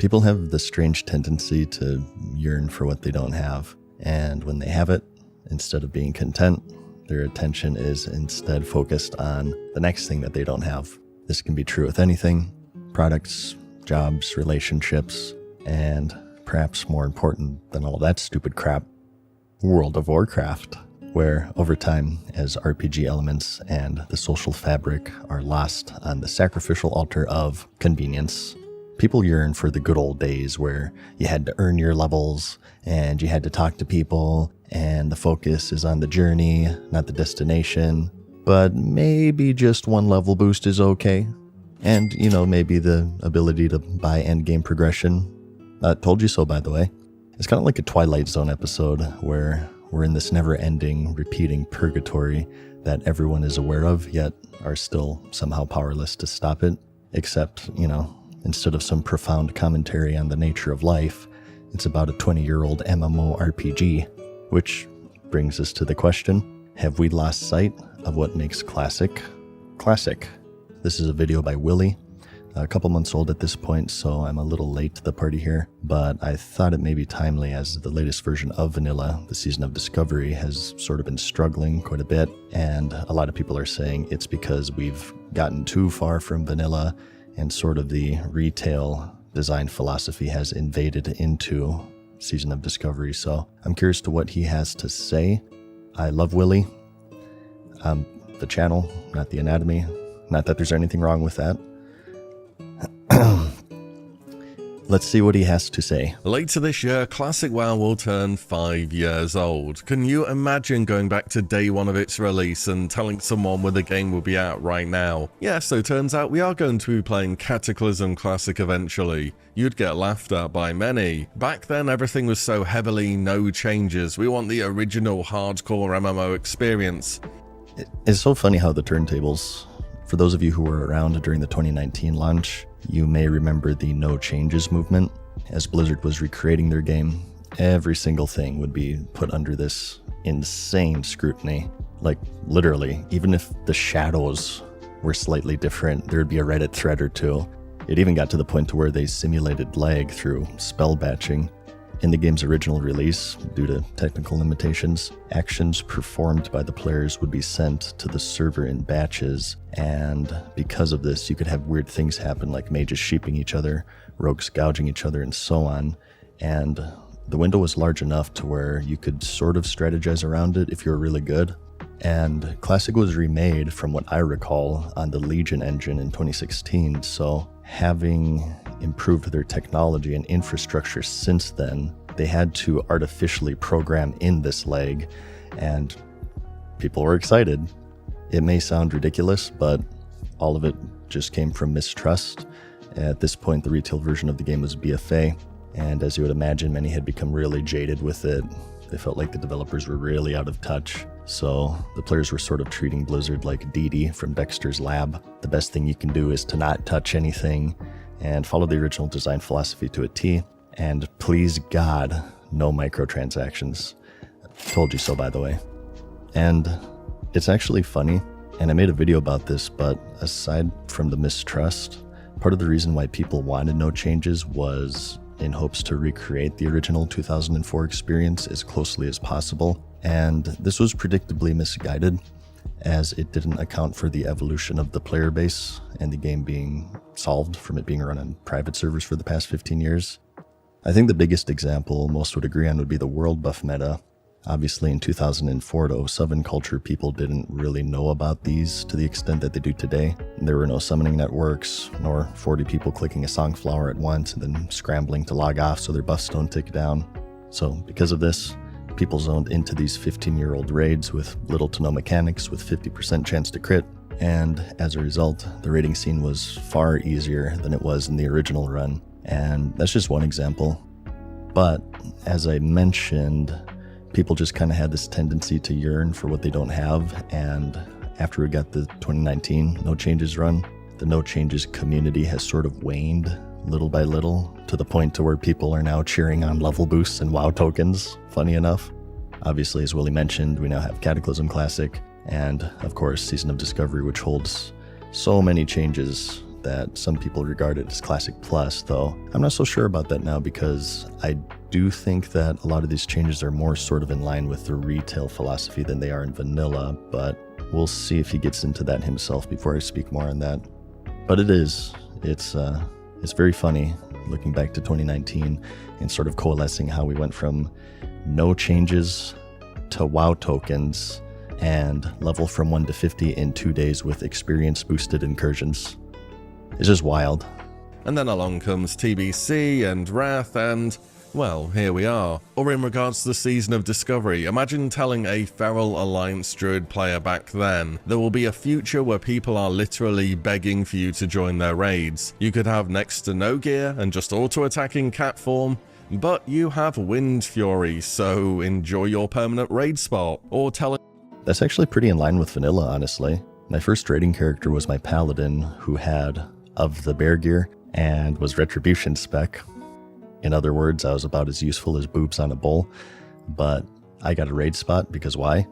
People have the strange tendency to yearn for what they don't have, and when they have it, instead of being content, their attention is instead focused on the next thing that they don't have. This can be true with anything: products, jobs, relationships, and perhaps more important than all that stupid crap, World of Warcraft, where over time, as RPG elements and the social fabric are lost on the sacrificial altar of convenience, people yearn for the good old days where you had to earn your levels and you had to talk to people and the focus is on the journey, not the destination. But maybe just one level boost is okay. And, maybe the ability to buy endgame progression. Told you so, by the way. It's kind of like a Twilight Zone episode where we're in this never-ending, repeating purgatory that everyone is aware of, yet are still somehow powerless to stop it. Except, instead of some profound commentary on the nature of life, it's about a 20-year-old MMORPG. Which brings us to the question, have we lost sight of what makes classic classic? This is a video by Willie, a couple months old at this point, so I'm a little late to the party here, but I thought it may be timely as the latest version of Vanilla, the Season of Discovery, has sort of been struggling quite a bit, and a lot of people are saying it's because we've gotten too far from Vanilla and sort of the retail design philosophy has invaded into Season of Discovery. So I'm curious to what he has to say. I love Willie. The channel, not the anatomy. Not that there's anything wrong with that. Let's see what he has to say. Later this year, Classic WoW will turn 5 years old. Can you imagine going back to day one of its release and telling someone where the game will be out right now? Yeah, so turns out we are going to be playing Cataclysm Classic eventually. You'd get laughed at by many. Back then, everything was so heavily no changes. We want the original hardcore MMO experience. It's so funny how the turntables, for those of you who were around during the 2019 launch, you may remember the no changes movement. As Blizzard was recreating their game, every single thing would be put under this insane scrutiny. Like, literally, even if the shadows were slightly different, there'd be a Reddit thread or two. It even got to the point to where they simulated lag through spell batching. In the game's original release, due to technical limitations, actions performed by the players would be sent to the server in batches, and because of this, you could have weird things happen like mages sheeping each other, rogues gouging each other, and so on. And the window was large enough to where you could sort of strategize around it if you were really good. And Classic was remade, from what I recall, on the Legion engine in 2016, so having improved their technology and infrastructure since then, they had to artificially program in this lag, and people were excited. It may sound ridiculous, but all of it just came from mistrust. At this point, the retail version of the game was BFA, and as you would imagine, many had become really jaded with it. They felt like the developers were really out of touch, so the players were sort of treating Blizzard like Dee Dee from Dexter's Lab. The best thing you can do is to not touch anything and follow the original design philosophy to a T, and please God, no microtransactions. Told you so, by the way. And it's actually funny, and I made a video about this, but aside from the mistrust, part of the reason why people wanted no changes was in hopes to recreate the original 2004 experience as closely as possible, and this was predictably misguided, as it didn't account for the evolution of the player base and the game being solved from it being run on private servers for the past 15 years. I think the biggest example most would agree on would be the world buff meta. Obviously in 2004 to 07 culture, people didn't really know about these to the extent that they do today. There were no summoning networks, nor 40 people clicking a songflower at once and then scrambling to log off so their buffs don't tick down. So because of this, people zoned into these 15-year-old raids with little to no mechanics with 50% chance to crit, and as a result, the raiding scene was far easier than it was in the original run, and that's just one example. But as I mentioned, people just kind of had this tendency to yearn for what they don't have, and after we got the 2019 No Changes run, the No Changes community has sort of waned little by little, to the point to where people are now cheering on level boosts and WoW tokens, funny enough. Obviously, as Willie mentioned, we now have Cataclysm Classic, and of course Season of Discovery, which holds so many changes that some people regard it as Classic Plus, though I'm not so sure about that now because I do think that a lot of these changes are more sort of in line with the retail philosophy than they are in vanilla, but we'll see if he gets into that himself before I speak more on that. But it's very funny looking back to 2019 and sort of coalescing how we went from no changes to WoW tokens and level from 1 to 50 in 2 days with experience boosted incursions. It's just wild. And then along comes TBC and Wrath and, well, here we are. Or in regards to the Season of Discovery, imagine telling a Feral Alliance Druid player back then, there will be a future where people are literally begging for you to join their raids. You could have next to no gear and just auto-attacking cat form, but you have Wind Fury, so enjoy your permanent raid spot. Or tell it. That's actually pretty in line with vanilla, honestly. My first raiding character was my Paladin, who had Of the Bear gear and was Retribution spec. In other words, I was about as useful as boobs on a bull, but I got a raid spot because why?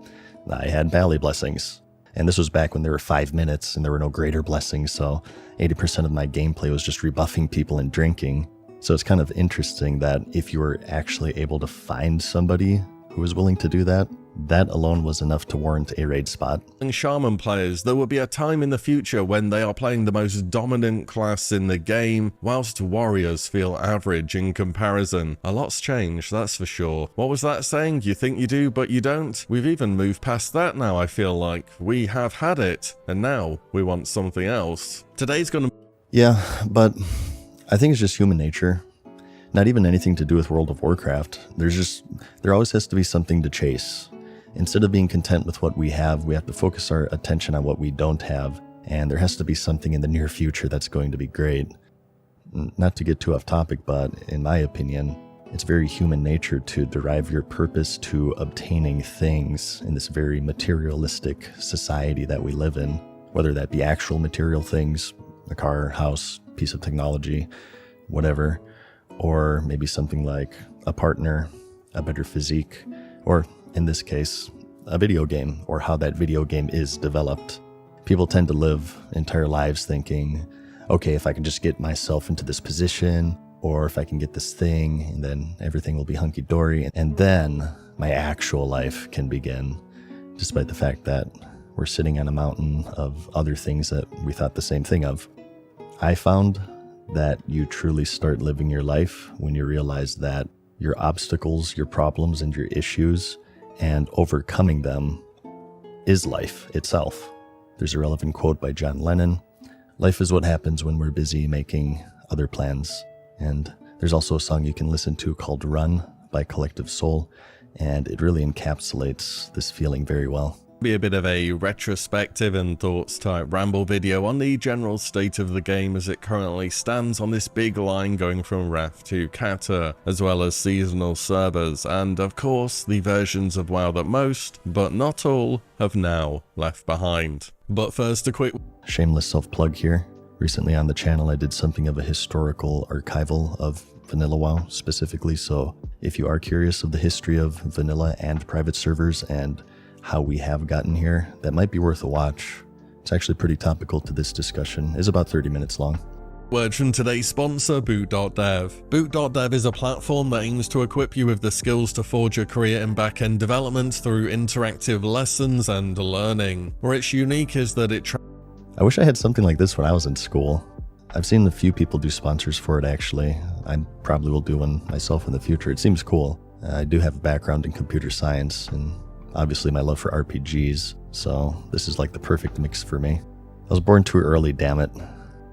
I had Valley Blessings. And this was back when there were 5 minutes and there were no greater blessings, so 80% of my gameplay was just rebuffing people and drinking. So it's kind of interesting that if you were actually able to find somebody who was willing to do that, that alone was enough to warrant a raid spot. And Shaman players, there will be a time in the future when they are playing the most dominant class in the game, whilst warriors feel average in comparison. A lot's changed, that's for sure. What was that saying? You think you do, but you don't? We've even moved past that now, I feel like. We have had it, and now we want something else. Today's gonna... Yeah, but I think it's just human nature. Not even anything to do with World of Warcraft. There always has to be something to chase. Instead of being content with what we have to focus our attention on what we don't have, and there has to be something in the near future that's going to be great. Not to get too off topic, but in my opinion, it's very human nature to derive your purpose to obtaining things in this very materialistic society that we live in, whether that be actual material things, a car, house, piece of technology, whatever, or maybe something like a partner, a better physique, or in this case, a video game, or how that video game is developed. People tend to live entire lives thinking, okay, if I can just get myself into this position, or if I can get this thing, and then everything will be hunky-dory, and then my actual life can begin, despite the fact that we're sitting on a mountain of other things that we thought the same thing of. I found that you truly start living your life when you realize that your obstacles, your problems, and your issues, and overcoming them is life itself. There's a relevant quote by John Lennon: "Life is what happens when we're busy making other plans." And there's also a song you can listen to called Run by Collective Soul, and it really encapsulates this feeling very well. Be a bit of a retrospective and thoughts type ramble video on the general state of the game as it currently stands on this big line going from Wrath to Kata, as well as seasonal servers, and of course the versions of WoW that most, but not all, have now left behind. But first, a quick shameless self-plug here. Recently on the channel I did something of a historical archival of vanilla WoW specifically, so if you are curious of the history of vanilla and private servers and how we have gotten here, that might be worth a watch. It's actually pretty topical to this discussion. It's about 30 minutes long. Word from today's sponsor, Boot.dev. Boot.dev is a platform that aims to equip you with the skills to forge a career in back-end development through interactive lessons and learning. Where it's unique is that I wish I had something like this when I was in school. I've seen a few people do sponsors for it actually. I probably will do one myself in the future. It seems cool. I do have a background in computer science and obviously my love for RPGs, so this is like the perfect mix for me. I was born too early, damn it.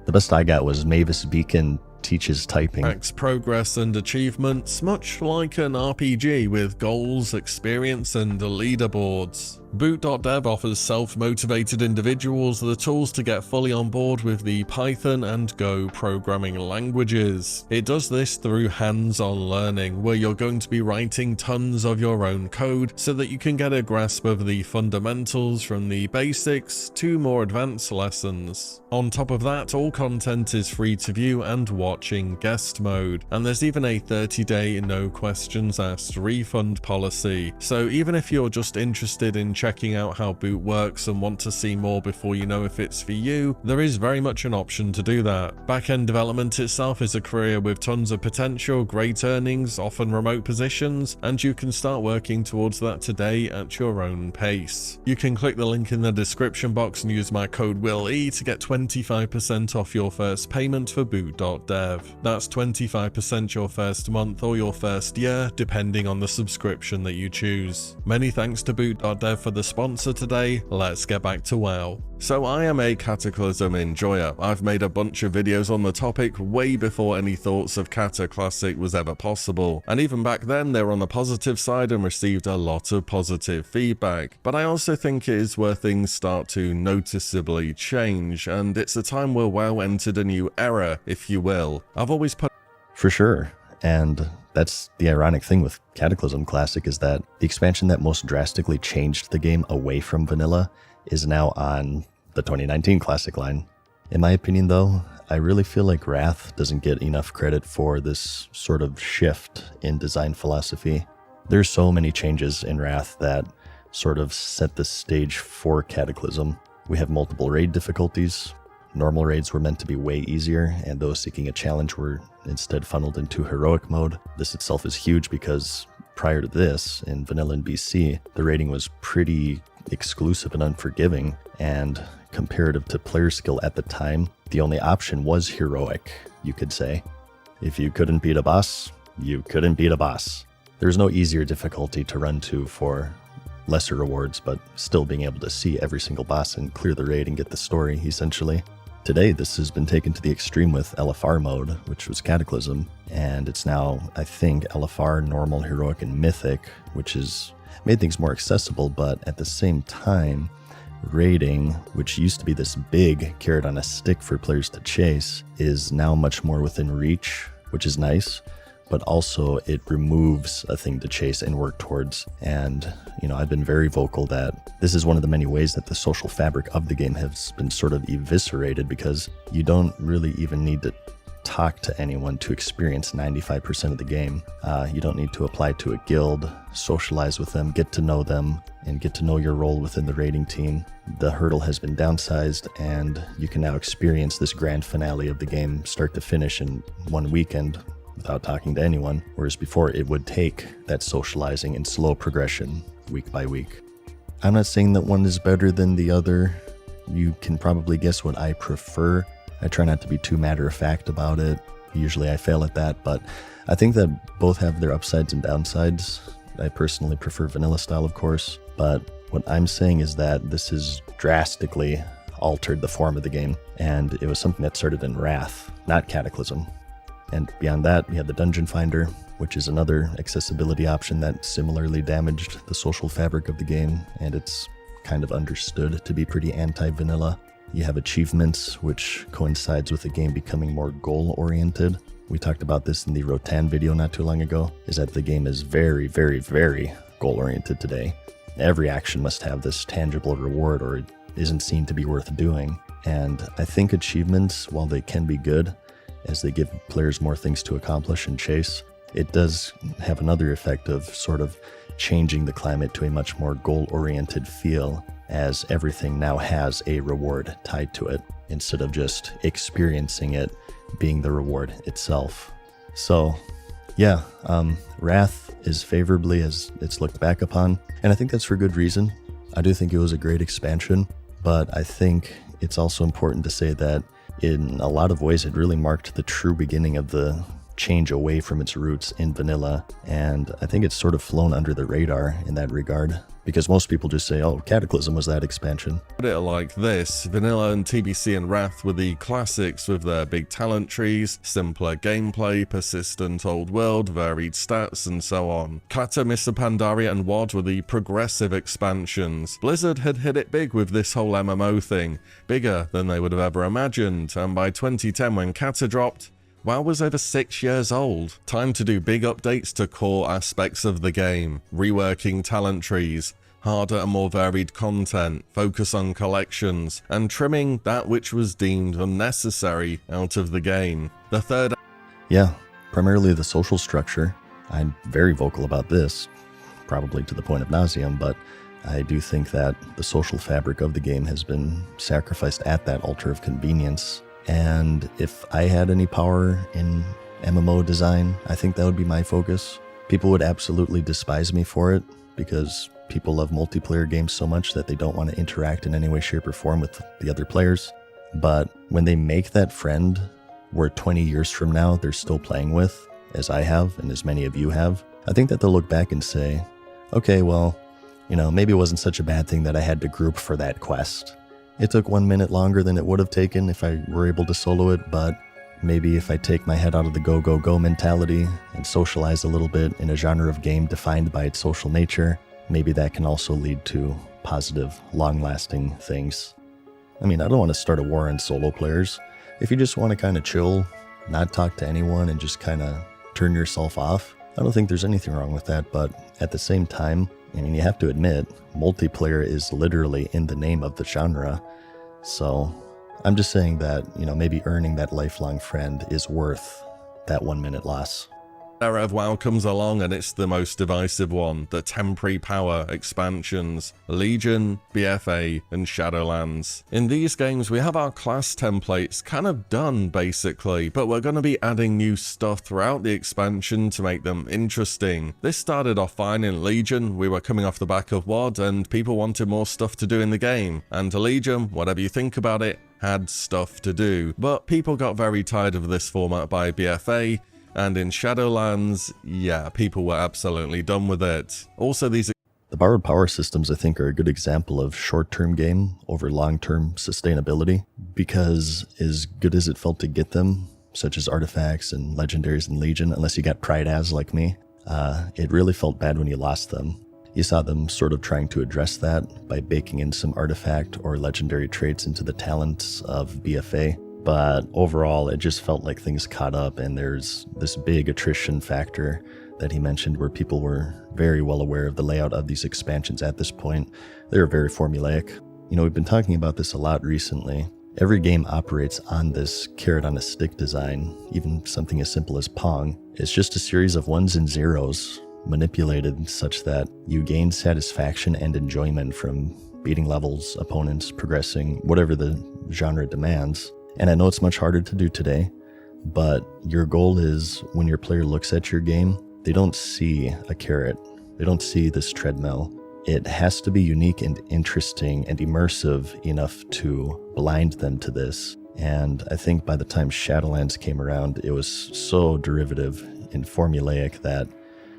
The best I got was Mavis Beacon teaches typing. Tracks progress and achievements, much like an RPG with goals, experience, and leaderboards. Boot.dev offers self-motivated individuals the tools to get fully on board with the Python and Go programming languages. It does this through hands-on learning, where you're going to be writing tons of your own code so that you can get a grasp of the fundamentals from the basics to more advanced lessons. On top of that, all content is free to view and watch watching guest mode, and there's even a 30-day no questions asked refund policy. So even if you're just interested in checking out how Boot works and want to see more before you know if it's for you, there is very much an option to do that. Back-end development itself is a career with tons of potential, great earnings, often remote positions, and you can start working towards that today at your own pace. You can click the link in the description box and use my code WILLE to get 25% off your first payment for boot.dev. That's 25% your first month or your first year, depending on the subscription that you choose. Many thanks to boot.dev for the sponsor today. Let's get back to WoW. So I am a Cataclysm enjoyer. I've made a bunch of videos on the topic way before any thoughts of Cata Classic was ever possible, and even back then they were on the positive side and received a lot of positive feedback. But I also think it is where things start to noticeably change, and it's a time where WoW entered a new era, if you will. I've always put... For sure, and that's the ironic thing with Cataclysm Classic, is that the expansion that most drastically changed the game away from vanilla is now on the 2019 Classic line. In my opinion though, I really feel like Wrath doesn't get enough credit for this sort of shift in design philosophy. There's so many changes in Wrath that sort of set the stage for Cataclysm. We have multiple raid difficulties. Normal raids were meant to be way easier, and those seeking a challenge were instead funneled into heroic mode. This itself is huge because prior to this, in vanilla and BC, the raiding was pretty exclusive and unforgiving, and comparative to player skill at the time, the only option was heroic, you could say. If you couldn't beat a boss, you couldn't beat a boss. There's no easier difficulty to run to for lesser rewards, but still being able to see every single boss and clear the raid and get the story, essentially. Today, this has been taken to the extreme with LFR mode, which was Cataclysm, and it's now, I think, LFR, Normal, Heroic, and Mythic, which has made things more accessible, but at the same time, raiding, which used to be this big carrot on a stick for players to chase, is now much more within reach, which is nice, but also it removes a thing to chase and work towards. And, I've been very vocal that this is one of the many ways that the social fabric of the game has been sort of eviscerated, because you don't really even need to talk to anyone to experience 95% of the game. You don't need to apply to a guild, socialize with them, get to know them, and get to know your role within the raiding team. The hurdle has been downsized, and you can now experience this grand finale of the game start to finish in one weekend without talking to anyone, whereas before it would take that socializing and slow progression week by week. I'm not saying that one is better than the other. You can probably guess what I prefer. I try not to be too matter-of-fact about it. Usually I fail at that, but I think that both have their upsides and downsides. I personally prefer vanilla style, of course, but what I'm saying is that this has drastically altered the form of the game, and it was something that started in Wrath, not Cataclysm. And beyond that, we had the Dungeon Finder, which is another accessibility option that similarly damaged the social fabric of the game, and it's kind of understood to be pretty anti-vanilla. You have achievements, which coincides with the game becoming more goal-oriented. We talked about this in the Rotan video not too long ago, is that the game is very, very, very goal-oriented today. Every action must have this tangible reward or it isn't seen to be worth doing. And I think achievements, while they can be good, as they give players more things to accomplish and chase, it does have another effect of sort of changing the climate to a much more goal-oriented feel, as everything now has a reward tied to it, instead of just experiencing it being the reward itself. So, yeah, Wrath is favorably as it's looked back upon, and I think that's for good reason. I do think it was a great expansion, but I think it's also important to say that in a lot of ways it really marked the true beginning of the change away from its roots in vanilla, and I think it's sort of flown under the radar in that regard, because most people just say, oh, Cataclysm was that expansion. Put it like this: vanilla and TBC and Wrath were the classics with their big talent trees, simpler gameplay, persistent old world, varied stats, and so on. Cata, Mr. Pandaria, and WoD were the progressive expansions. Blizzard had hit it big with this whole MMO thing, bigger than they would have ever imagined, and by 2010 when Cata dropped, WoW was over 6 years old. Time to do big updates to core aspects of the game, reworking talent trees, harder and more varied content, focus on collections, and trimming that which was deemed unnecessary out of the game. The third Yeah, primarily the social structure. I'm very vocal about this, probably to the point of nauseam, but I do think that the social fabric of the game has been sacrificed at that altar of convenience. And if I had any power in MMO design, I think that would be my focus. People would absolutely despise me for it because people love multiplayer games so much that they don't want to interact in any way, shape, or form with the other players. But when they make that friend where 20 years from now they're still playing with, as I have and as many of you have, I think that they'll look back and say, okay, well, maybe it wasn't such a bad thing that I had to group for that quest. It took 1 minute longer than it would have taken if I were able to solo it, but maybe if I take my head out of the go, go, go mentality and socialize a little bit in a genre of game defined by its social nature, maybe that can also lead to positive, long-lasting things. I mean, I don't want to start a war on solo players. If you just want to kind of chill, not talk to anyone, and just kind of turn yourself off, I don't think there's anything wrong with that, but at the same time, I mean, you have to admit, multiplayer is literally in the name of the genre. So I'm just saying that, maybe earning that lifelong friend is worth that 1 minute loss. Era of WoW comes along and it's the most divisive one. The temporary power expansions, Legion, BFA, and Shadowlands. In these games we have our class templates kind of done basically, but we're going to be adding new stuff throughout the expansion to make them interesting. This started off fine in Legion. We were coming off the back of WoD and people wanted more stuff to do in the game. And Legion, whatever you think about it, had stuff to do. But people got very tired of this format by BFA. And in Shadowlands, yeah, people were absolutely done with it. Also, the borrowed power systems, I think, are a good example of short-term game over long-term sustainability, because as good as it felt to get them, such as artifacts and legendaries in Legion, unless you got Pride As like me, it really felt bad when you lost them. You saw them sort of trying to address that by baking in some artifact or legendary traits into the talents of BFA. But overall, it just felt like things caught up, and there's this big attrition factor that he mentioned where people were very well aware of the layout of these expansions at this point. They were very formulaic. We've been talking about this a lot recently. Every game operates on this carrot on a stick design, even something as simple as Pong. It's just a series of ones and zeros manipulated such that you gain satisfaction and enjoyment from beating levels, opponents, progressing, whatever the genre demands. And I know it's much harder to do today, but your goal is when your player looks at your game, they don't see a carrot. They don't see this treadmill. It has to be unique and interesting and immersive enough to blind them to this. And I think by the time Shadowlands came around, it was so derivative and formulaic that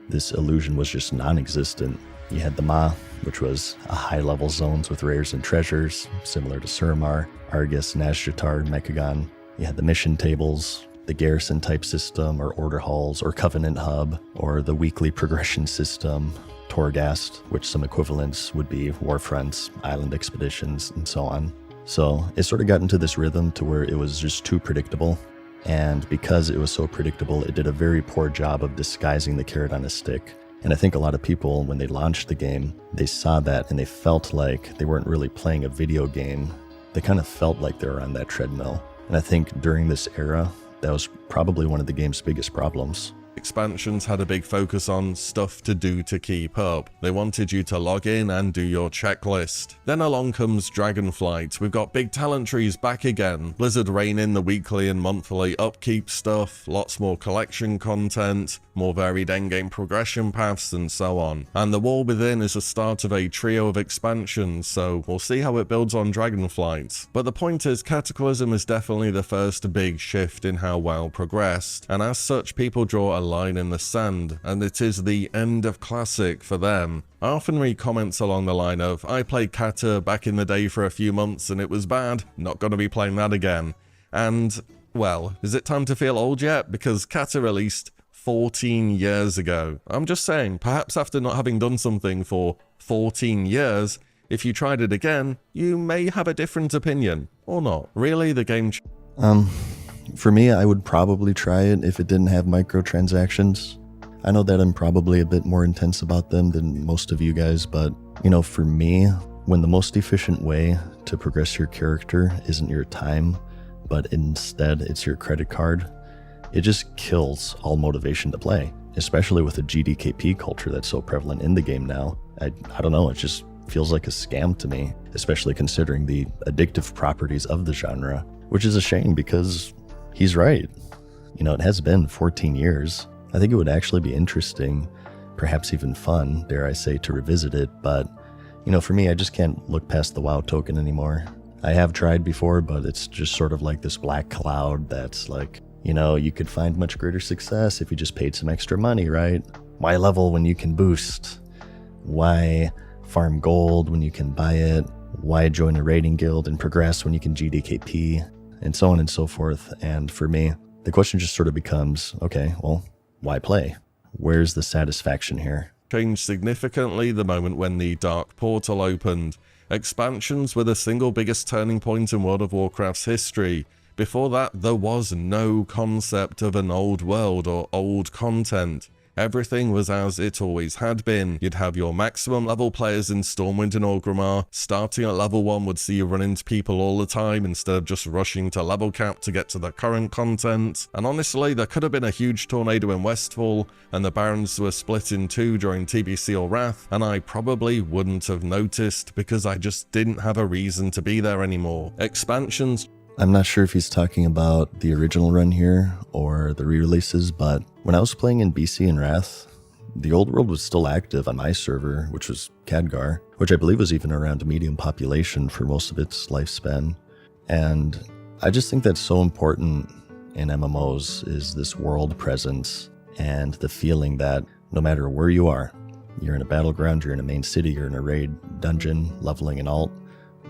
this illusion was just non-existent. You had the Maw, which was a high-level zones with rares and treasures, similar to Suramar, Argus, Nazjatar, Mechagon. You had the mission tables, the garrison-type system, or order halls, or Covenant Hub, or the weekly progression system, Torghast, which some equivalents would be Warfronts, Island Expeditions, and so on. So it sort of got into this rhythm to where it was just too predictable. And because it was so predictable, it did a very poor job of disguising the carrot on a stick. And I think a lot of people, when they launched the game, they saw that and they felt like they weren't really playing a video game. They kind of felt like they were on that treadmill. And I think during this era, that was probably one of the game's biggest problems. Expansions had a big focus on stuff to do to keep up. They wanted you to log in and do your checklist. Then along comes Dragonflight. We've got big talent trees back again. Blizzard rein in the weekly and monthly upkeep stuff, lots more collection content, more varied endgame progression paths, and so on. And the War Within is the start of a trio of expansions, so we'll see how it builds on Dragonflight. But the point is, Cataclysm is definitely the first big shift in how WoW progressed, and as such people draw a line in the sand, and it is the end of Classic for them. I often read comments along the line of, I played Cata back in the day for a few months and it was bad, not gonna be playing that again. And, well, is it time to feel old yet? Because Cata released 14 years ago. I'm just saying, perhaps after not having done something for 14 years, if you tried it again, you may have a different opinion. Or not. Really, the game... For me, I would probably try it if it didn't have microtransactions. I know that I'm probably a bit more intense about them than most of you guys, but, for me, when the most efficient way to progress your character isn't your time, but instead it's your credit card, it just kills all motivation to play, especially with the GDKP culture that's so prevalent in the game now. I don't know, it just feels like a scam to me, especially considering the addictive properties of the genre, which is a shame because he's right. You know, it has been 14 years. I think it would actually be interesting, perhaps even fun, dare I say, to revisit it, but, you know, for me, I just can't look past the WoW token anymore. I have tried before, but it's just sort of like this black cloud that's like, you know, you could find much greater success if you just paid some extra money, right? Why level when you can boost? Why farm gold when you can buy it? Why join a raiding guild and progress when you can GDKP? And so on and so forth. And for me, the question just sort of becomes, okay, well, why play? Where's the satisfaction here? Changed significantly the moment when the Dark Portal opened. Expansions were the single biggest turning point in World of Warcraft's history. Before that, there was no concept of an old world or old content. Everything was as it always had been. You'd have your maximum level players in Stormwind and Orgrimmar. Starting at level 1 would see you run into people all the time instead of just rushing to level cap to get to the current content. And honestly, there could have been a huge tornado in Westfall, and the Barrens were split in two during TBC or Wrath, and I probably wouldn't have noticed because I just didn't have a reason to be there anymore. Expansions. I'm not sure if he's talking about the original run here or the re-releases, but when I was playing in BC and Wrath, the old world was still active on my server, which was Khadgar, which I believe was even around a medium population for most of its lifespan. And I just think that's so important in MMOs is this world presence and the feeling that no matter where you are, you're in a battleground, you're in a main city, you're in a raid dungeon, leveling an alt,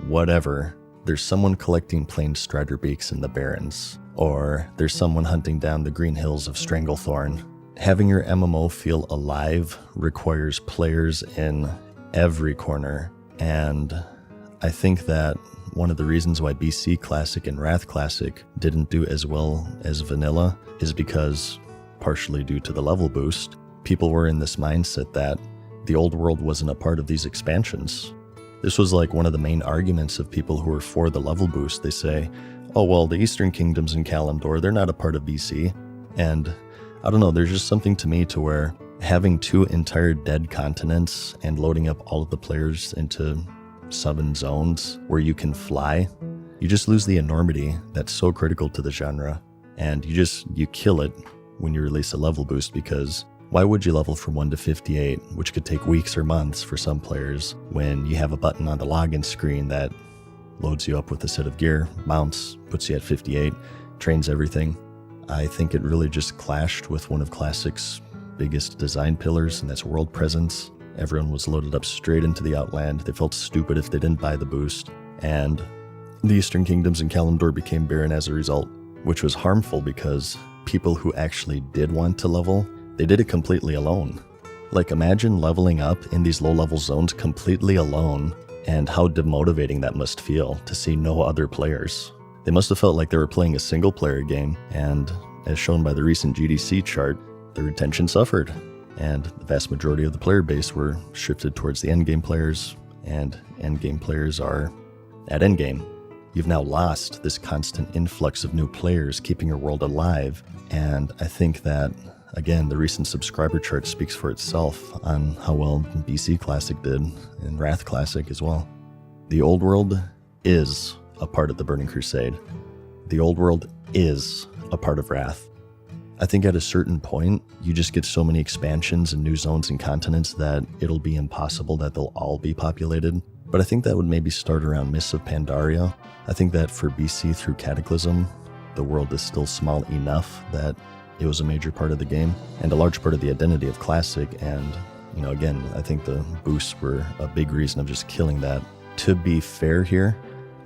whatever, there's someone collecting plain strider beaks in the Barrens, or there's someone hunting down the green hills of Stranglethorn. Having your MMO feel alive requires players in every corner, and I think that one of the reasons why BC Classic and Wrath Classic didn't do as well as Vanilla is because, partially due to the level boost, people were in this mindset that the old world wasn't a part of these expansions. This was like one of the main arguments of people who are for the level boost. They say, oh, well, the Eastern Kingdoms in Kalimdor, they're not a part of BC. And I don't know, there's just something to me to where having two entire dead continents and loading up all of the players into 7 zones where you can fly, you just lose the enormity that's so critical to the genre. And you kill it when you release a level boost, because why would you level from 1 to 58, which could take weeks or months for some players, when you have a button on the login screen that loads you up with a set of gear, mounts, puts you at 58, trains everything? I think it really just clashed with one of Classic's biggest design pillars, and that's world presence. Everyone was loaded up straight into the Outland. They felt stupid if they didn't buy the boost. And the Eastern Kingdoms and Kalimdor became barren as a result, which was harmful because people who actually did want to level, they did it completely alone. Like, imagine leveling up in these low-level zones completely alone, and how demotivating that must feel to see no other players. They must have felt like they were playing a single-player game, and as shown by the recent GDC chart, the retention suffered, and the vast majority of the player base were shifted towards the endgame players, and endgame players are at endgame. You've now lost this constant influx of new players keeping your world alive, and I think that, again, the recent subscriber chart speaks for itself on how well BC Classic did, and Wrath Classic as well. The old world is a part of the Burning Crusade. The old world is a part of Wrath. I think at a certain point, you just get so many expansions and new zones and continents that it'll be impossible that they'll all be populated. But I think that would maybe start around Mists of Pandaria. I think that for BC through Cataclysm, the world is still small enough that it was a major part of the game and a large part of the identity of Classic. And, you know, again, I think the boosts were a big reason of just killing that. To be fair here,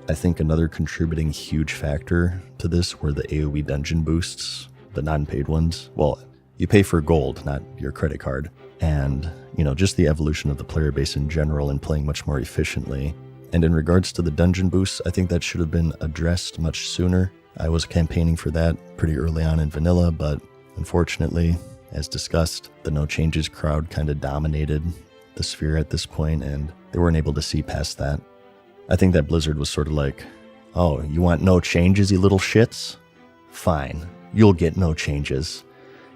I think another contributing huge factor to this were the AoE dungeon boosts, the non-paid ones. Well, you pay for gold, not your credit card. And, you know, just the evolution of the player base in general and playing much more efficiently. And in regards to the dungeon boosts, I think that should have been addressed much sooner. I was campaigning for that pretty early on in Vanilla, but unfortunately, as discussed, the no changes crowd kind of dominated the sphere at this point, and they weren't able to see past that. I think that Blizzard was sort of like, oh, you want no changes, you little shits? Fine. you'll get no changes.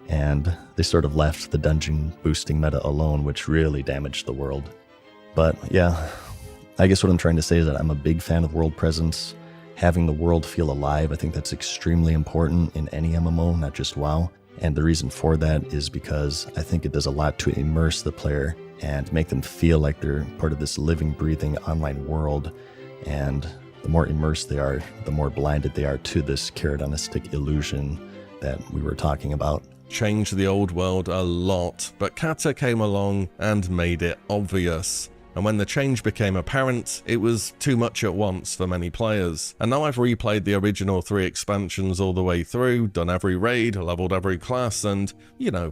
And they sort of left the dungeon boosting meta alone, which really damaged the world. But yeah, I guess what I'm trying to say is that I'm a big fan of world presence. Having the world feel alive, I think that's extremely important in any MMO, not just WoW. And the reason for that is because I think it does a lot to immerse the player and make them feel like they're part of this living, breathing online world. And the more immersed they are, the more blinded they are to this carrot on a stick illusion that we were talking about. Changed the old world a lot, but Kata came along and made it obvious. And when the change became apparent, it was too much at once for many players. And now I've replayed the original 3 expansions all the way through, done every raid, leveled every class, and,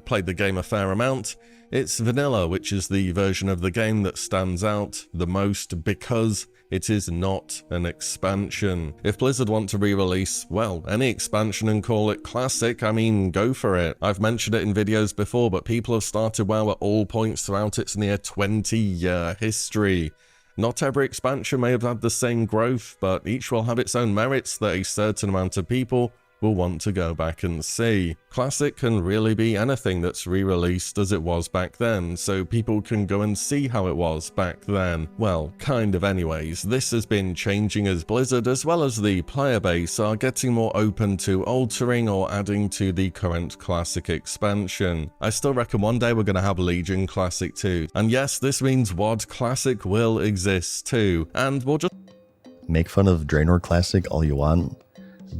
played the game a fair amount. It's vanilla, which is the version of the game that stands out the most because it is not an expansion. If Blizzard want to re-release, well, any expansion and call it classic, I mean, go for it. I've mentioned it in videos before, but people have started WoW at all points throughout its near 20-year history. Not every expansion may have had the same growth, but each will have its own merits that a certain amount of people will want to go back and see. Classic can really be anything that's re-released as it was back then, so people can go and see how it was back then. Well, kind of anyways. This has been changing as Blizzard as well as the player base are getting more open to altering or adding to the current Classic expansion. I still reckon one day we're going to have Legion Classic too. And yes, this means WoD Classic will exist too, and we'll just Make fun of Draenor Classic all you want,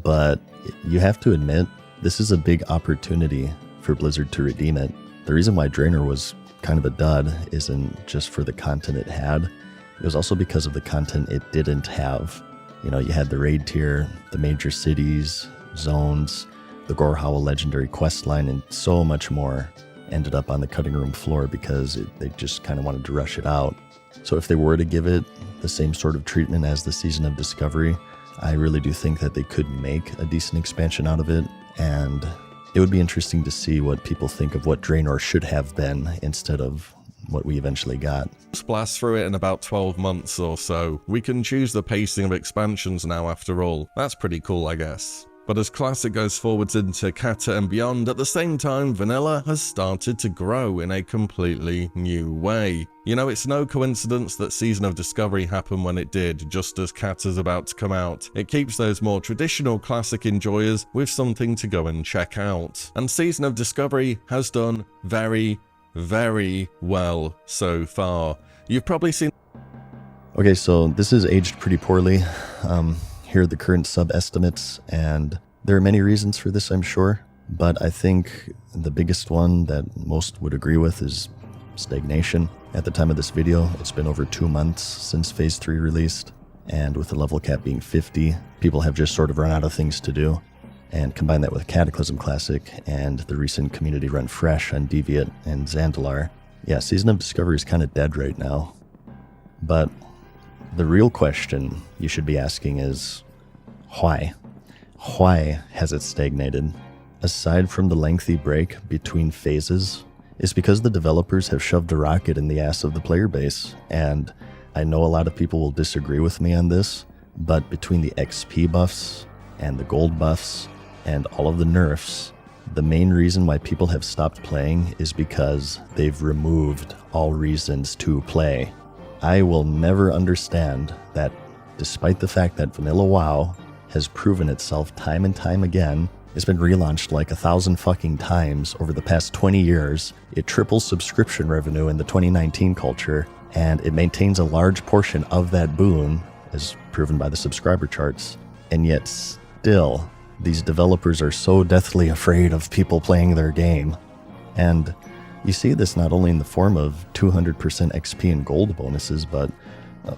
but you have to admit, this is a big opportunity for Blizzard to redeem it. The reason why Draenor was kind of a dud isn't just for the content it had, it was also because of the content it didn't have. You had the raid tier, the major cities, zones, the Gorehowl legendary questline, and so much more ended up on the cutting room floor because they just kind of wanted to rush it out. So if they were to give it the same sort of treatment as the Season of Discovery, I really do think that they could make a decent expansion out of it, and it would be interesting to see what people think of what Draenor should have been instead of what we eventually got. blast through it in about 12 months or so. We can choose the pacing of expansions now after all. That's pretty cool, I guess. But as Classic goes forwards into Kata and beyond, at the same time, Vanilla has started to grow in a completely new way. It's no coincidence that Season of Discovery happened when it did, just as Kata's about to come out. It keeps those more traditional Classic enjoyers with something to go and check out. And Season of Discovery has done very, very well so far. You've probably seen... Okay, so this is aged pretty poorly. Here are the current sub-estimates, and there are many reasons for this, I'm sure, but I think the biggest one that most would agree with is stagnation. At the time of this video, it's been over 2 months since Phase 3 released, and with the level cap being 50, people have just sort of run out of things to do. And combine that with Cataclysm Classic and the recent community run Fresh on Deviant and Zandalar, yeah, Season of Discovery is kind of dead right now. But the real question you should be asking is, why? Why has it stagnated? Aside from the lengthy break between phases, it's because the developers have shoved a rocket in the ass of the player base. And I know a lot of people will disagree with me on this, but between the XP buffs and the gold buffs and all of the nerfs, the main reason why people have stopped playing is because they've removed all reasons to play. I will never understand that despite the fact that Vanilla WoW has proven itself time and time again, it's been relaunched like 1,000 fucking times over the past 20 years, it triples subscription revenue in the 2019 culture, and it maintains a large portion of that boon, as proven by the subscriber charts, and yet still, these developers are so deathly afraid of people playing their game. And you see this not only in the form of 200% XP and gold bonuses, but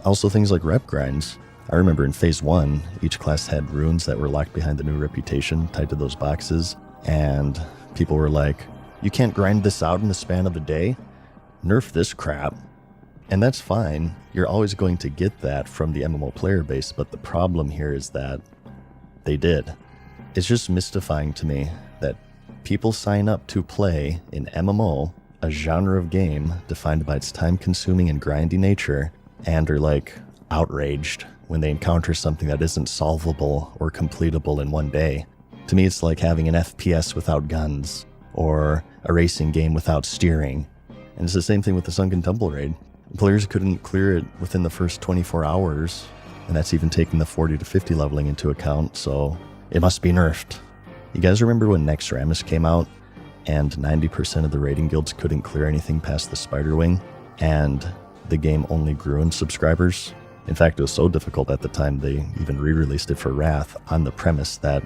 also things like rep grinds. I remember in Phase 1, each class had runes that were locked behind the new reputation tied to those boxes, and people were like, you can't grind this out in the span of a day? Nerf this crap. And that's fine, you're always going to get that from the MMO player base, but the problem here is that they did. It's just mystifying to me that people sign up to play in MMO, a genre of game defined by its time-consuming and grindy nature, and are like outraged when they encounter something that isn't solvable or completable in one day. To me, it's like having an FPS without guns, or a racing game without steering. And it's the same thing with the Sunken Temple raid. Players couldn't clear it within the first 24 hours, and that's even taking the 40 to 50 leveling into account, so it must be nerfed. You guys remember when Nex Ramus came out, and 90% of the raiding guilds couldn't clear anything past the Spider Wing, and the game only grew in subscribers? In fact, it was so difficult at the time they even re-released it for Wrath on the premise that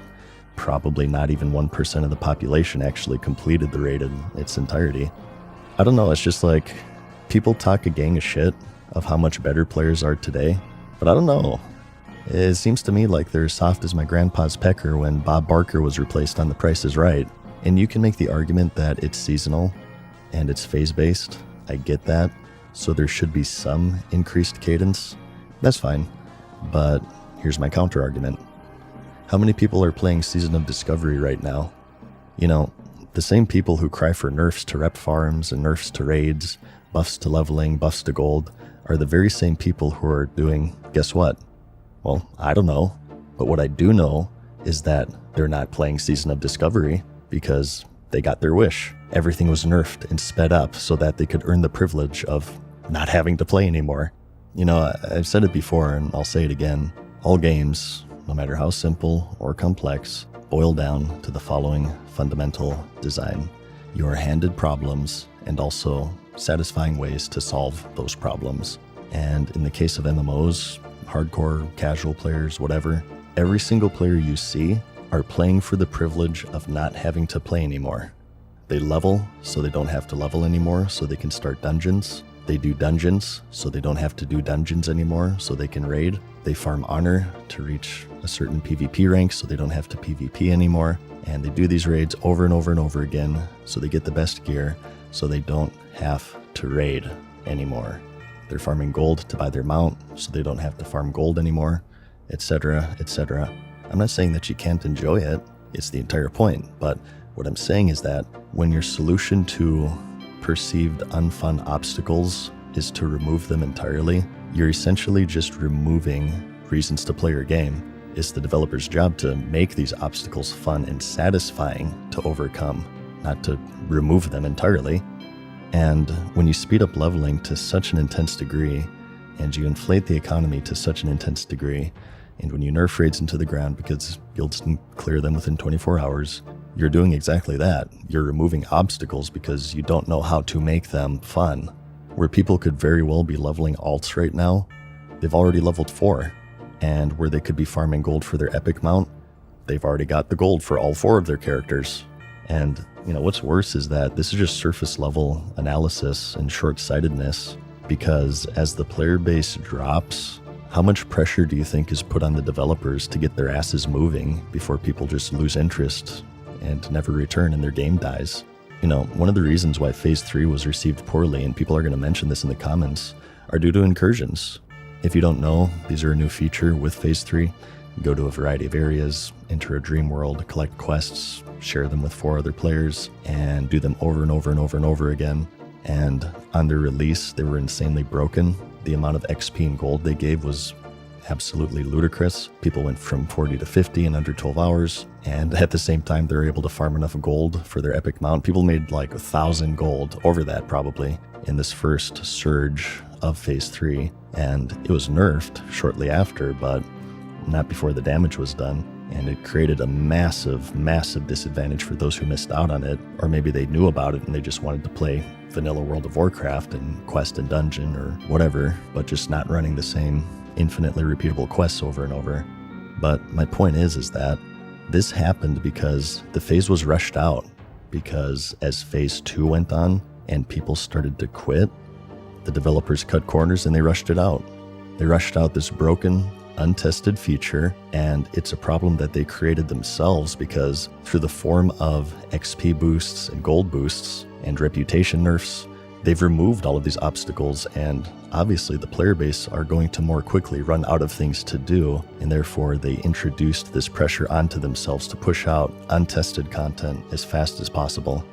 probably not even 1% of the population actually completed the raid in its entirety. I don't know, it's just like, people talk a gang of shit of how much better players are today, but I don't know. It seems to me like they're as soft as my grandpa's pecker when Bob Barker was replaced on The Price is Right. And you can make the argument that it's seasonal and it's phase-based. I get that. So there should be some increased cadence. That's fine. But here's my counter-argument. How many people are playing Season of Discovery right now? You know, the same people who cry for nerfs to rep farms and nerfs to raids, buffs to leveling, buffs to gold, are the very same people who are doing, guess what? Well, I don't know. But what I do know is that they're not playing Season of Discovery because they got their wish. Everything was nerfed and sped up so that they could earn the privilege of not having to play anymore. You know, I've said it before and I'll say it again. All games, no matter how simple or complex, boil down to the following fundamental design. You are handed problems and also satisfying ways to solve those problems. And in the case of MMOs, hardcore, casual players, whatever, every single player you see are playing for the privilege of not having to play anymore. They level so they don't have to level anymore so they can start dungeons. They do dungeons so they don't have to do dungeons anymore so they can raid. They farm honor to reach a certain PvP rank so they don't have to PvP anymore. And they do these raids over and over and over again so they get the best gear so they don't have to raid anymore. They're farming gold to buy their mount so they don't have to farm gold anymore, etc., etc. I'm not saying that you can't enjoy it, it's the entire point, but what I'm saying is that when your solution to perceived unfun obstacles is to remove them entirely, you're essentially just removing reasons to play your game. It's the developer's job to make these obstacles fun and satisfying to overcome, not to remove them entirely. And when you speed up leveling to such an intense degree, and you inflate the economy to such an intense degree, and when you nerf raids into the ground because guilds can clear them within 24 hours, you're doing exactly that. You're removing obstacles because you don't know how to make them fun. Where people could very well be leveling alts right now, they've already leveled 4. And where they could be farming gold for their epic mount, they've already got the gold for all 4 of their characters. And, you know, what's worse is that this is just surface level analysis and short-sightedness, because as the player base drops, how much pressure do you think is put on the developers to get their asses moving before people just lose interest and never return and their game dies? You know, one of the reasons why Phase 3 was received poorly, and people are going to mention this in the comments, are due to incursions. If you don't know, these are a new feature with Phase 3. Go to a variety of areas, enter a dream world, collect quests, share them with 4 other players, and do them over and over and over and over again. And on their release, they were insanely broken. The amount of XP and gold they gave was absolutely ludicrous. People went from 40 to 50 in under 12 hours, and at the same time, they were able to farm enough gold for their epic mount. People made like 1,000 gold, over that probably, in this first surge of Phase 3, and it was nerfed shortly after, but not before the damage was done, and it created a massive, massive disadvantage for those who missed out on it, or maybe they knew about it and they just wanted to play vanilla World of Warcraft and quest and dungeon or whatever, but just not running the same infinitely repeatable quests over and over. But my point is that this happened because the phase was rushed out, because as Phase 2 went on and people started to quit, the developers cut corners and they rushed it out. They rushed out this broken, untested feature, and it's a problem that they created themselves because through the form of XP boosts and gold boosts and reputation nerfs, they've removed all of these obstacles, and obviously the player base are going to more quickly run out of things to do, and therefore they introduced this pressure onto themselves to push out untested content as fast as possible.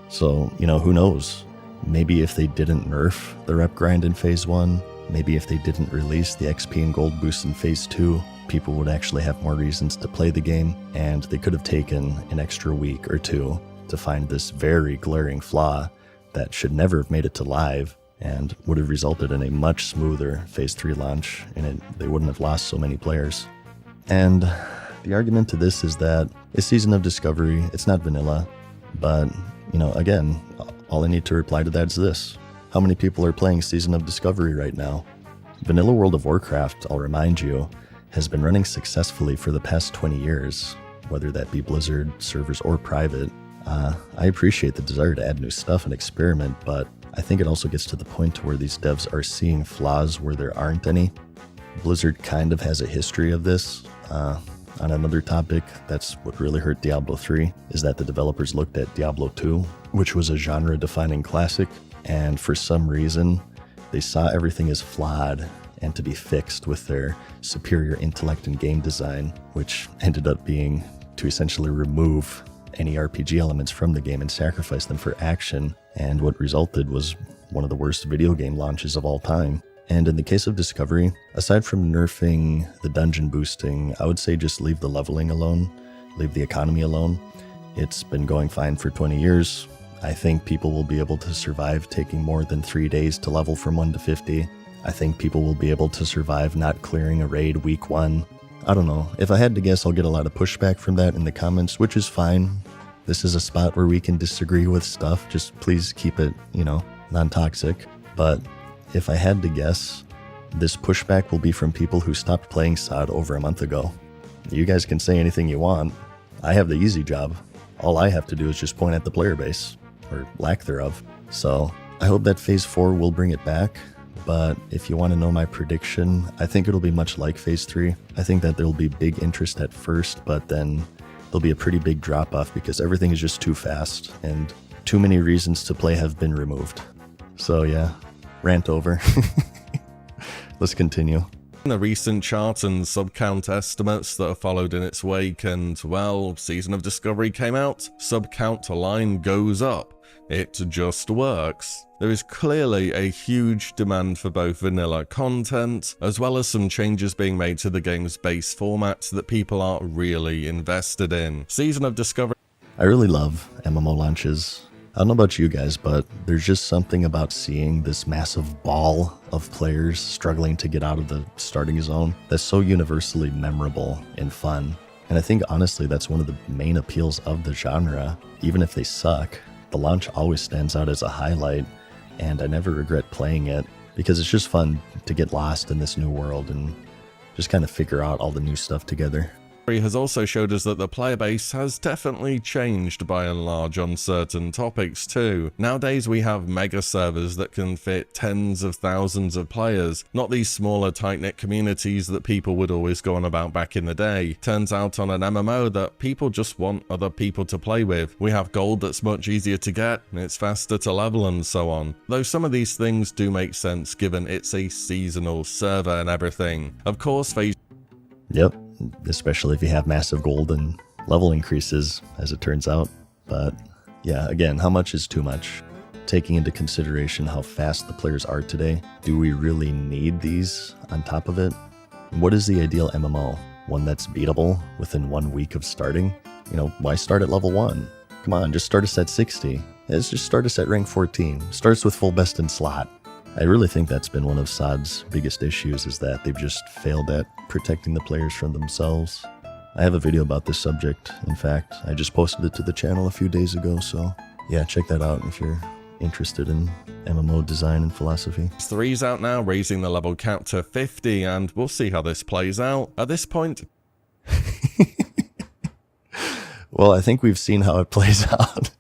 So, you know, who knows? Maybe if they didn't nerf the rep grind in Phase 1, maybe if they didn't release the XP and gold boost in Phase 2, people would actually have more reasons to play the game, and they could have taken an extra week or two to find this very glaring flaw that should never have made it to live and would have resulted in a much smoother Phase 3 launch, and they wouldn't have lost so many players. And the argument to this is that a Season of Discovery, it's not vanilla, but, again, all I need to reply to that is this. How many people are playing Season of Discovery right now? Vanilla World of Warcraft, I'll remind you, has been running successfully for the past 20 years, whether that be Blizzard, servers, or private. I appreciate the desire to add new stuff and experiment, but I think it also gets to the point to where these devs are seeing flaws where there aren't any. Blizzard kind of has a history of this. On another topic, that's what really hurt Diablo 3, is that the developers looked at Diablo 2, which was a genre-defining classic, and for some reason, they saw everything as flawed and to be fixed with their superior intellect and game design, which ended up being to essentially remove any RPG elements from the game and sacrifice them for action, and what resulted was one of the worst video game launches of all time. And in the case of Discovery, aside from nerfing the dungeon boosting, I would say just leave the leveling alone, leave the economy alone. It's been going fine for 20 years. I think people will be able to survive taking more than 3 days to level from 1 to 50. I think people will be able to survive not clearing a raid week 1. I don't know. If I had to guess, I'll get a lot of pushback from that in the comments, which is fine. This is a spot where we can disagree with stuff. Just please keep it, non-toxic. But if I had to guess, this pushback will be from people who stopped playing SOD over a month ago. You guys can say anything you want. I have the easy job. All I have to do is just point at the player base, or lack thereof. So I hope that Phase 4 will bring it back. But if you want to know my prediction, I think it'll be much like Phase 3. I think that there'll be big interest at first, but then there'll be a pretty big drop-off because everything is just too fast, and too many reasons to play have been removed. So yeah, rant over. Let's continue. The recent chart and sub-count estimates that have followed in its wake, and, well, Season of Discovery came out, sub-count line goes up. It just works. There is clearly a huge demand for both vanilla content, as well as some changes being made to the game's base format that people are really invested in. Season of Discovery. I really love MMO launches. I don't know about you guys, but there's just something about seeing this massive ball of players struggling to get out of the starting zone that's so universally memorable and fun. And I think honestly that's one of the main appeals of the genre. Even if they suck, the launch always stands out as a highlight, and I never regret playing it because it's just fun to get lost in this new world and just kind of figure out all the new stuff together. Has also showed us that the player base has definitely changed by and large on certain topics too. Nowadays we have mega servers that can fit tens of thousands of players, not these smaller tight-knit communities that people would always go on about back in the day. Turns out on an MMO that people just want other people to play with. We have gold that's much easier to get, it's faster to level and so on. Though some of these things do make sense given it's a seasonal server and everything. Of course, Phase. Yep. Especially if you have massive gold and level increases, as it turns out. But yeah, again, how much is too much? Taking into consideration how fast the players are today, do we really need these on top of it? What is the ideal MMO? One that's beatable within 1 week of starting? Why start at level 1? Come on, just start us at 60. Let's just start us at rank 14. Starts with full best in slot. I really think that's been one of SOD's biggest issues, is that they've just failed at protecting the players from themselves. I have a video about this subject, in fact. I just posted it to the channel a few days ago, so yeah, check that out if you're interested in MMO design and philosophy. 3's out now, raising the level cap to 50, and we'll see how this plays out. At this point... Well, I think we've seen how it plays out.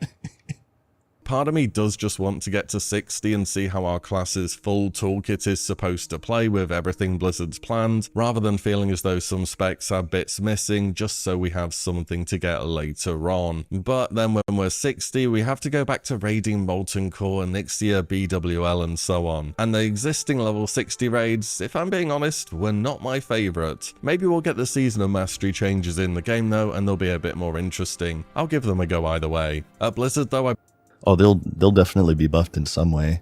Part of me does just want to get to 60 and see how our class's full toolkit is supposed to play with everything Blizzard's planned, rather than feeling as though some specs have bits missing just so we have something to get later on. But then when we're 60, we have to go back to raiding Molten Core, Nixia, BWL and so on. And the existing level 60 raids, if I'm being honest, were not my favourite. Maybe we'll get the Season of Mastery changes in the game though, and they'll be a bit more interesting. I'll give them a go either way. At Blizzard though, Oh, they'll definitely be buffed in some way.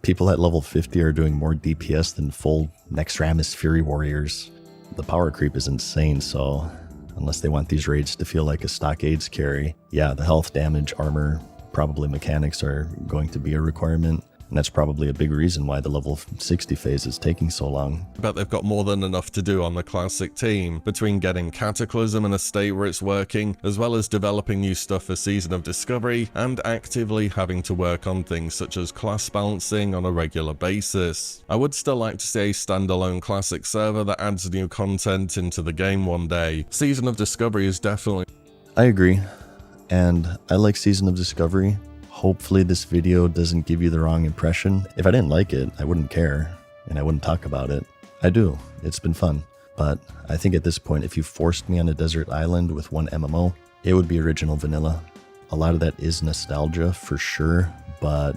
People at level 50 are doing more DPS than full Nexramas Fury Warriors. The power creep is insane, so unless they want these raids to feel like a stockades carry, yeah, the health, damage, armor, probably mechanics are going to be a requirement. And that's probably a big reason why the level 60 phase is taking so long. I bet they've got more than enough to do on the Classic team, between getting Cataclysm in a state where it's working, as well as developing new stuff for Season of Discovery, and actively having to work on things such as class balancing on a regular basis. I would still like to see a standalone Classic server that adds new content into the game one day. Season of Discovery is definitely... I agree, and I like Season of Discovery. Hopefully this video doesn't give you the wrong impression. If I didn't like it, I wouldn't care, and I wouldn't talk about it. I do. It's been fun. But I think at this point, if you forced me on a desert island with one MMO, it would be original vanilla. A lot of that is nostalgia for sure, but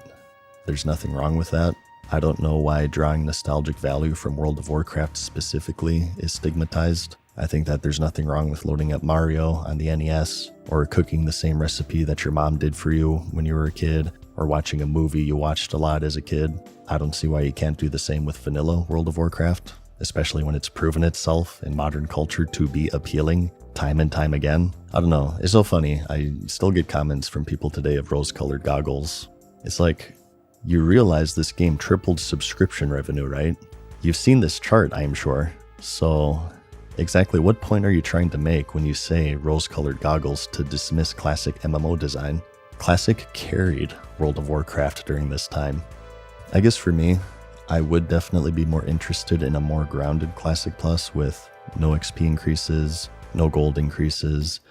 there's nothing wrong with that. I don't know why drawing nostalgic value from World of Warcraft specifically is stigmatized. I think that there's nothing wrong with loading up Mario on the NES, or cooking the same recipe that your mom did for you when you were a kid, or watching a movie you watched a lot as a kid. I don't see why you can't do the same with vanilla World of Warcraft, especially when it's proven itself in modern culture to be appealing time and time again. I don't know, it's so funny. I still get comments from people today of rose-colored goggles. It's like, you realize this game tripled subscription revenue, right? You've seen this chart, I am sure. So exactly what point are you trying to make when you say rose-colored goggles to dismiss classic MMO design? Classic carried World of Warcraft during this time. I guess for me, I would definitely be more interested in a more grounded Classic Plus with no XP increases, no gold increases,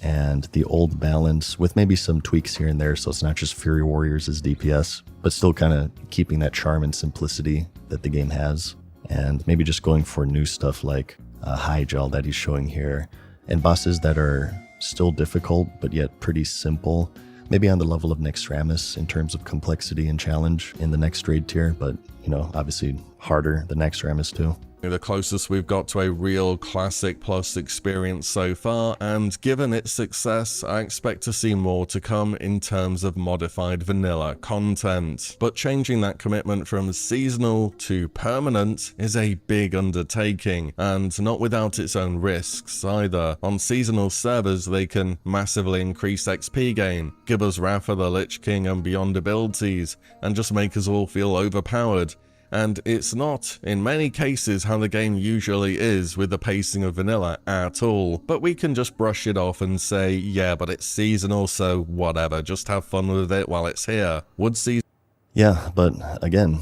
and the old balance with maybe some tweaks here and there, so it's not just Fury Warriors as DPS, but still kind of keeping that charm and simplicity that the game has, and maybe just going for new stuff like High-Gel that he's showing here, and bosses that are still difficult but yet pretty simple, maybe on the level of Nextramus in terms of complexity and challenge in the next raid tier, but you know, obviously harder than Nextramus too. The closest we've got to a real Classic Plus experience so far, and given its success, I expect to see more to come in terms of modified vanilla content. But changing that commitment from seasonal to permanent is a big undertaking, and not without its own risks either. On seasonal servers, they can massively increase XP gain, give us Wrath of the Lich King and beyond abilities, and just make us all feel overpowered. And it's not, in many cases, how the game usually is with the pacing of vanilla at all. But we can just brush it off and say, yeah, but it's seasonal, so whatever, just have fun with it while it's here. Would season... Yeah, but again,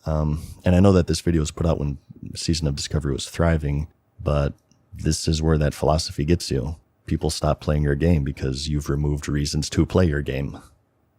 and I know that this video was put out when Season of Discovery was thriving, but this is where that philosophy gets you. People stop playing your game because you've removed reasons to play your game.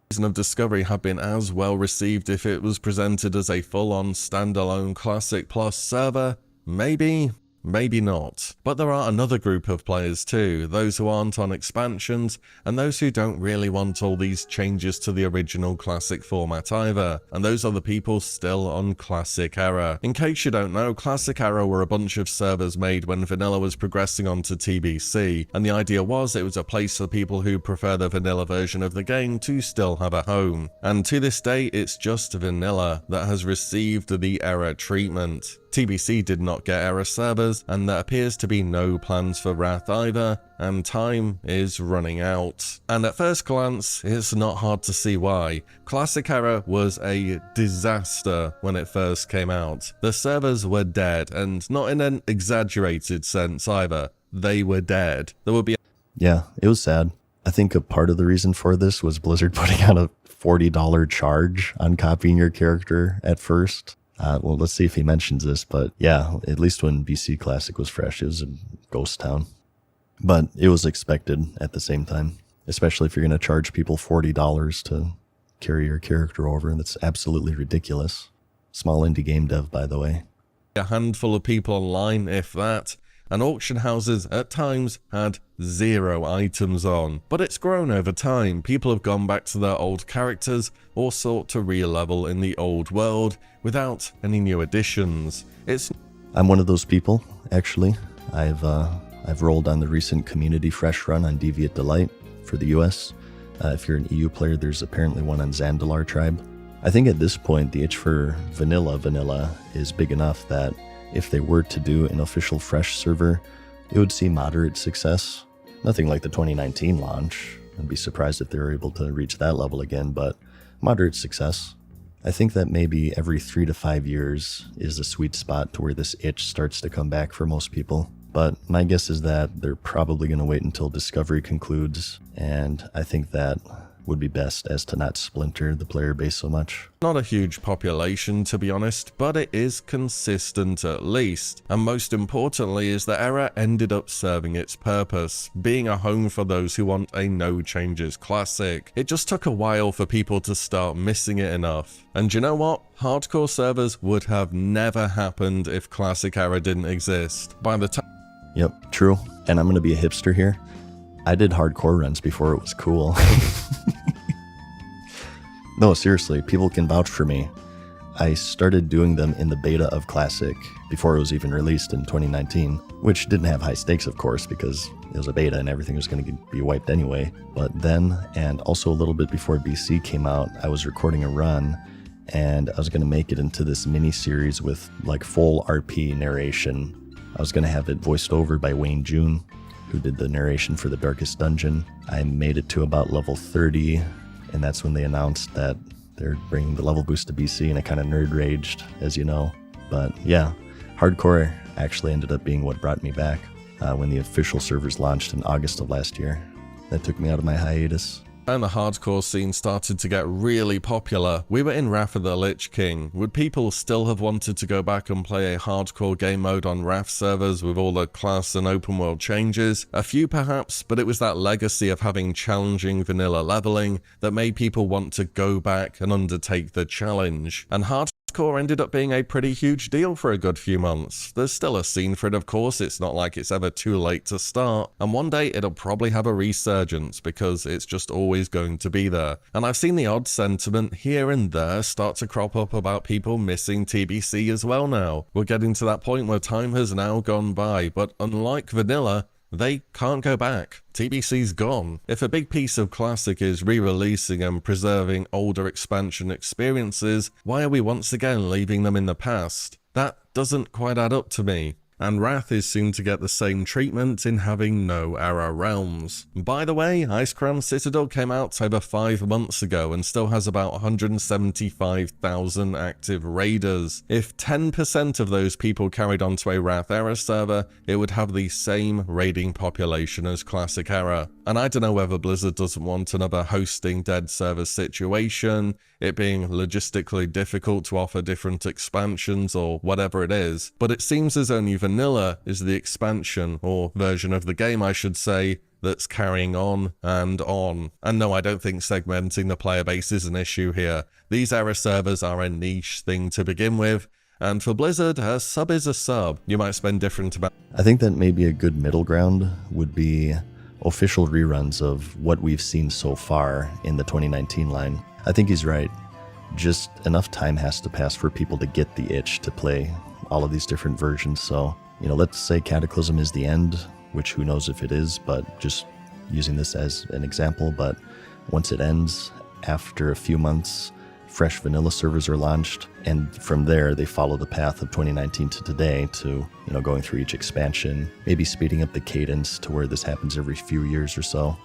Season of Discovery had been as well received if it was presented as a full-on standalone Classic Plus server? Maybe, maybe not. But there are another group of players too, those who aren't on expansions, and those who don't really want all these changes to the original Classic format either, and those are the people still on Classic Era. In case you don't know, Classic Era were a bunch of servers made when vanilla was progressing onto TBC, and the idea was it was a place for people who prefer the vanilla version of the game to still have a home. And to this day, it's just vanilla that has received the Era treatment. TBC did not get Era servers, and there appears to be no plans for Wrath either, and time is running out. And at first glance, it's not hard to see why. Classic Era was a disaster when it first came out. The servers were dead, and not in an exaggerated sense either. They were dead. There would be... Yeah, it was sad. I think a part of the reason for this was Blizzard putting out a $40 charge on copying your character at first. Well, let's see if he mentions this, but yeah, at least when BC Classic was fresh, it was a ghost town. But it was expected at the same time, especially if you're going to charge people $40 to carry your character over, and that's absolutely ridiculous. Small indie game dev, by the way. A handful of people online, if that, and auction houses at times had 0 items on. But it's grown over time. People have gone back to their old characters or sought to re-level in the old world without any new additions. I'm one of those people, actually. I've rolled on the recent Community Fresh run on Deviant Delight for the US. If you're an EU player, there's apparently one on Zandalar Tribe. I think at this point, the itch for vanilla is big enough that if they were to do an official fresh server, it would see moderate success. Nothing like the 2019 launch. I'd be surprised if they were able to reach that level again, but moderate success. I think that maybe every 3 to 5 years is a sweet spot to where this itch starts to come back for most people. But my guess is that they're probably going to wait until Discovery concludes, and I think that would be best as to not splinter the player base so much. Not a huge population, to be honest, but it is consistent at least. And most importantly is the era ended up serving its purpose, being a home for those who want a no changes classic. It just took a while for people to start missing it enough. And you know what? Hardcore servers would have never happened if Classic Era didn't exist. By the time... Yep, true. And I'm going to be a hipster here. I did hardcore runs before it was cool. No, seriously, people can vouch for me. I started doing them in the beta of Classic before it was even released in 2019, which didn't have high stakes, of course, because it was a beta and everything was going to be wiped anyway. But then, and also a little bit before BC came out, I was recording a run, and I was going to make it into this mini-series with like full RP narration. I was going to have it voiced over by Wayne June, who did the narration for The Darkest Dungeon. I made it to about level 30, and that's when they announced that they're bringing the level boost to BC, and I kind of nerd raged, as you know. But yeah, hardcore actually ended up being what brought me back when the official servers launched in August of last year. That took me out of my hiatus. And the hardcore scene started to get really popular. We were in Wrath of the Lich King. Would people still have wanted to go back and play a hardcore game mode on Wrath servers with all the class and open world changes? A few perhaps, but it was that legacy of having challenging vanilla leveling that made people want to go back and undertake the challenge. And hardcore ended up being a pretty huge deal for a good few months. There's still a scene for it, of course. It's not like it's ever too late to start, and one day it'll probably have a resurgence because it's just always going to be there. And I've seen the odd sentiment here and there start to crop up about people missing TBC as well now. We're getting to that point where time has now gone by, but unlike vanilla, they can't go back. TBC's gone. If a big piece of Classic is re-releasing and preserving older expansion experiences, why are we once again leaving them in the past? That doesn't quite add up to me. And Wrath is soon to get the same treatment in having no Era realms. By the way, Icecrown Citadel came out over 5 months ago and still has about 175,000 active raiders. If 10% of those people carried onto a Wrath Era server, it would have the same raiding population as Classic Era. And I don't know whether Blizzard doesn't want another hosting dead server situation, it being logistically difficult to offer different expansions or whatever it is, but it seems as only vanilla is the expansion, or version of the game I should say, that's carrying on and on. And no, I don't think segmenting the player base is an issue here. These Era servers are a niche thing to begin with, and for Blizzard, a sub is a sub. You might spend different about... I think that maybe a good middle ground would be official reruns of what we've seen so far in the 2019 line. I think he's right. Just enough time has to pass for people to get the itch to play all of these different versions. So, let's say Cataclysm is the end, which who knows if it is, but just using this as an example. But once it ends, after a few months, fresh vanilla servers are launched, and from there they follow the path of 2019 to today to, going through each expansion, maybe speeding up the cadence to where this happens every few years or so.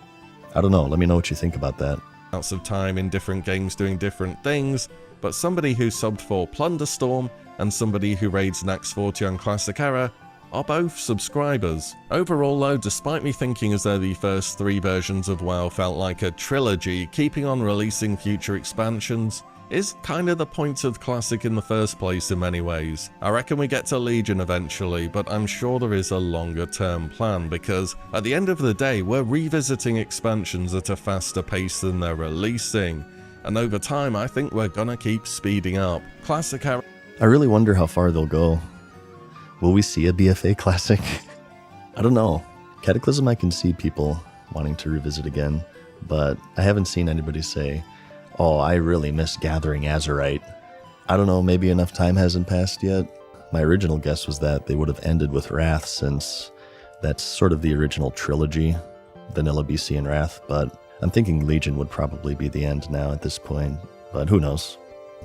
I don't know, let me know what you think about that. Of time in different games doing different things, but somebody who subbed for Plunderstorm and somebody who raids Nax 40 on Classic Era are both subscribers. Overall though, despite me thinking as though the first 3 versions of WoW felt like a trilogy, keeping on releasing future expansions is kind of the point of Classic in the first place in many ways. I reckon we get to Legion eventually, but I'm sure there is a longer term plan because at the end of the day, we're revisiting expansions at a faster pace than they're releasing. And over time, I think we're gonna keep speeding up. Classic Era... I really wonder how far they'll go. Will we see a BFA Classic? I don't know. Cataclysm I can see people wanting to revisit again, but I haven't seen anybody say, oh, I really miss gathering Azerite. I don't know, maybe enough time hasn't passed yet. My original guess was that they would have ended with Wrath since that's sort of the original trilogy, Vanilla, BC, and Wrath, but I'm thinking Legion would probably be the end now at this point, but who knows.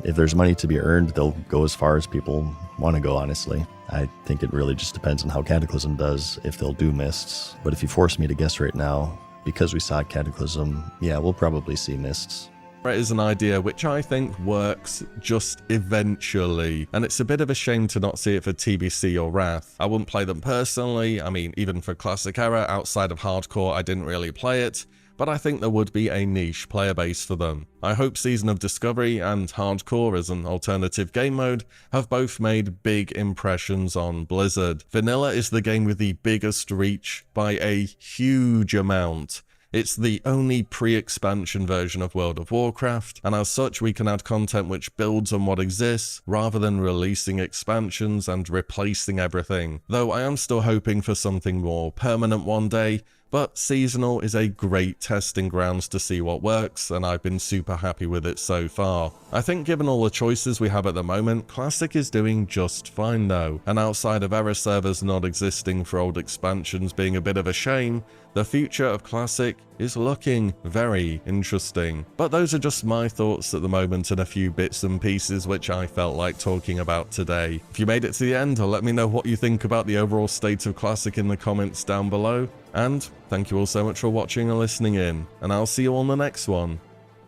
If there's money to be earned, they'll go as far as people want to go, honestly. I think it really just depends on how Cataclysm does, if they'll do Mists. But if you force me to guess right now, because we saw Cataclysm, yeah, we'll probably see Mists. It is an idea which I think works just eventually, and it's a bit of a shame to not see it for TBC or Wrath. I wouldn't play them personally, I mean, even for Classic Era, outside of Hardcore, I didn't really play it, but I think there would be a niche player base for them. I hope Season of Discovery and Hardcore as an alternative game mode have both made big impressions on Blizzard. Vanilla is the game with the biggest reach by a huge amount. It's the only pre-expansion version of World of Warcraft, and as such we can add content which builds on what exists, rather than releasing expansions and replacing everything. Though I am still hoping for something more permanent one day, but seasonal is a great testing grounds to see what works, and I've been super happy with it so far. I think given all the choices we have at the moment, Classic is doing just fine though, and outside of error servers not existing for old expansions being a bit of a shame, the future of Classic is looking very interesting. But those are just my thoughts at the moment and a few bits and pieces which I felt like talking about today. If you made it to the end, let me know what you think about the overall state of Classic in the comments down below. And thank you all so much for watching and listening in, and I'll see you on the next one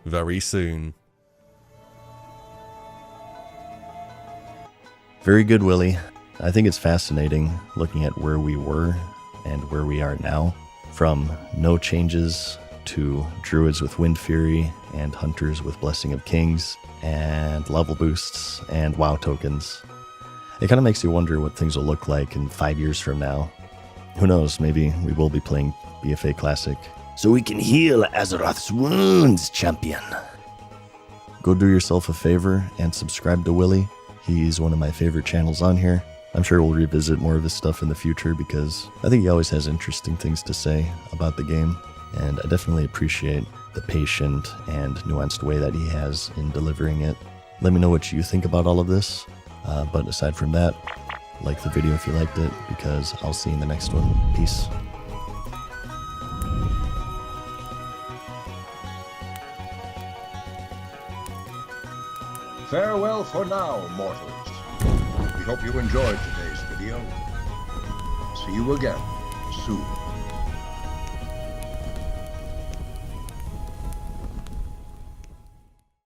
very soon. Very good, Willie. I think it's fascinating looking at where we were and where we are now. From no changes to druids with Wind Fury and hunters with Blessing of Kings and level boosts and WoW tokens. It kind of makes you wonder what things will look like in 5 years from now. Who knows, maybe we will be playing BFA Classic. So we can heal Azeroth's wounds, champion. Go do yourself a favor and subscribe to Willie. He's one of my favorite channels on here. I'm sure we'll revisit more of his stuff in the future because I think he always has interesting things to say about the game, and I definitely appreciate the patient and nuanced way that he has in delivering it. Let me know what you think about all of this, but aside from that, like the video if you liked it, because I'll see you in the next one. Peace. Farewell for now, mortals. We hope you enjoyed today's video. See you again soon.